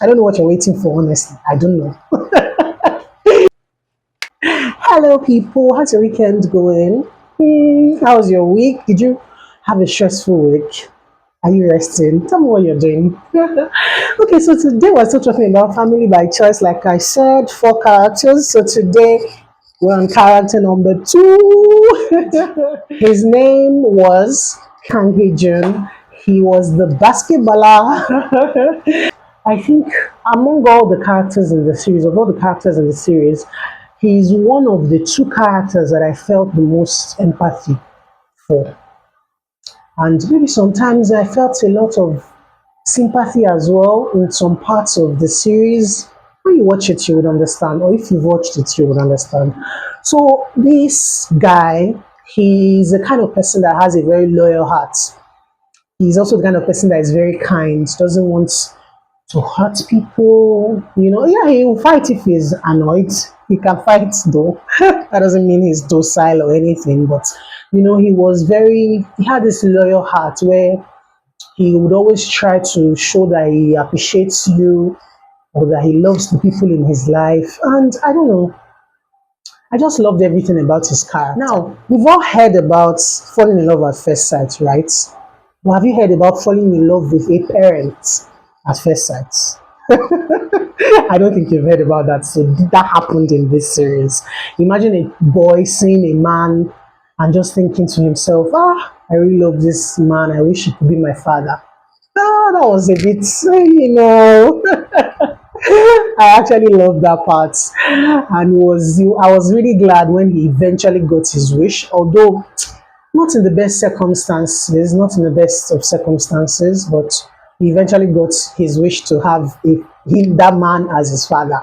I don't know what you're waiting for, honestly. I don't know. Hello, people. How's your weekend going? How's your week? Did you have a stressful week? Are you resting? Tell me what you're doing. Okay, so today we're still talking about family by choice. Like I said, four characters. So today we're on character number two. His name was Kang Hae-Joon. He was the basketballer. I think among all the characters in the series, of all the characters in the series, he's one of the two characters that I felt the most empathy for. And maybe sometimes I felt a lot of sympathy as well in some parts of the series. When you watch it, you would understand, or if you've watched it, you would understand. So, this guy, he's the kind of person that has a very loyal heart. He's also the kind of person that is very kind, doesn't want to hurt people. Yeah, he will fight if he's annoyed. He can fight though. That doesn't mean he's docile or anything, but he had this loyal heart where he would always try to show that he appreciates you or that he loves the people in his life. And I don't know, I just loved everything about his character. Now, we've all heard about falling in love at first sight, right? But have you heard about falling in love with a parent at first sight? I don't think you've heard about that. So that happened in this series. Imagine a boy seeing a man and just thinking to himself, I really love this man. I wish he could be my father. That was a bit, I actually loved that part. And I was really glad when he eventually got his wish, although not in the best circumstances, not in the best of circumstances, but he eventually got his wish to have that man as his father.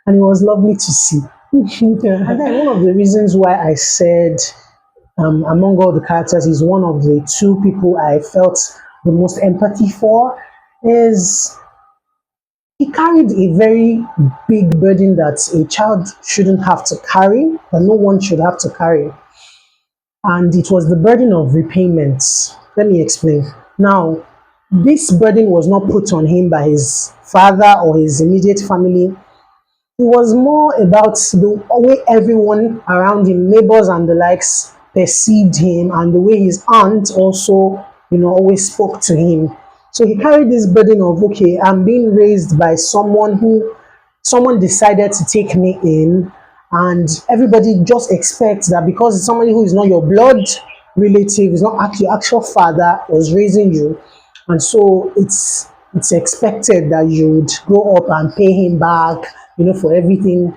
And it was lovely to see. And then one of the reasons why I said among all the characters, he's one of the two people I felt the most empathy for is he carried a very big burden that a child shouldn't have to carry, that no one should have to carry. And it was the burden of repayments. Let me explain. Now, this burden was not put on him by his father or his immediate family. It was more about the way everyone around him, neighbors and the likes, perceived him, and the way his aunt also, always spoke to him. So he carried this burden of, okay, I'm being raised by someone decided to take me in, and everybody just expects that because somebody who is not your blood relative, is not actually your actual father, was raising you, and so it's expected that you would grow up and pay him back, for everything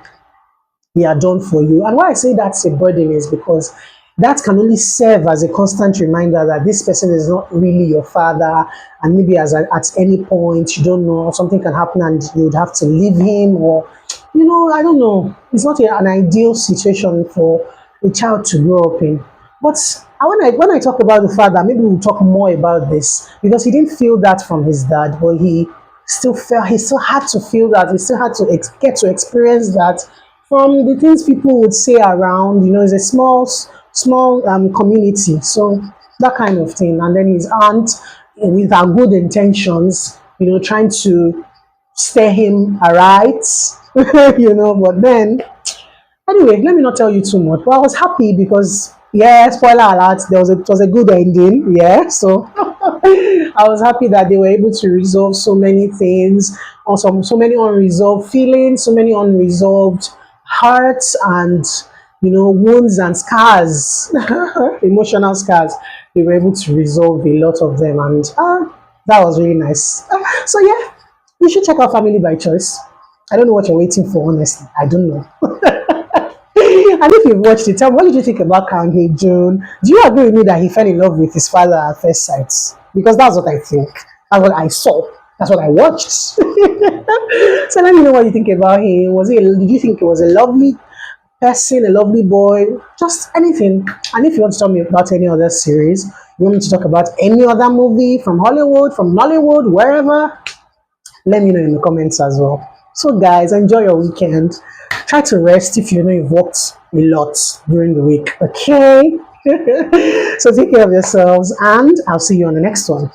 he had done for you. And why I say that's a burden is because that can only serve as a constant reminder that this person is not really your father, and maybe at any point, you don't know, something can happen and you would have to leave him, or I don't know. It's not an ideal situation for a child to grow up in. But when I talk about the father, maybe we'll talk more about this, because he didn't feel that from his dad, but he still had to feel that, he still had to get to experience that from the things people would say around. It's a small community, so that kind of thing. And then his aunt, with her good intentions, trying to steer him aright, but then anyway, let me not tell you too much. But I was happy because, yeah, spoiler alert, it was a good ending, yeah. So I was happy that they were able to resolve so many things, or so many unresolved feelings, so many unresolved hurts, and wounds and scars, emotional scars. They were able to resolve a lot of them, and that was really nice. So yeah, you should check out Family by Choice. I don't know what you're waiting for, honestly. I don't know. And if you've watched it, tell me, what did you think about Kang Hae-Joon? Do you agree with me that he fell in love with his father at first sight? Because that's what I think. That's what I saw. That's what I watched. So let me know what you think about him. Did you think he was a lovely person, a lovely boy? Just anything. And if you want to tell me about any other series, you want me to talk about any other movie from Hollywood, from Nollywood, wherever, let me know in the comments as well. So guys, enjoy your weekend. Try to rest if you know you've worked a lot during the week. Okay? So take care of yourselves, and I'll see you on the next one.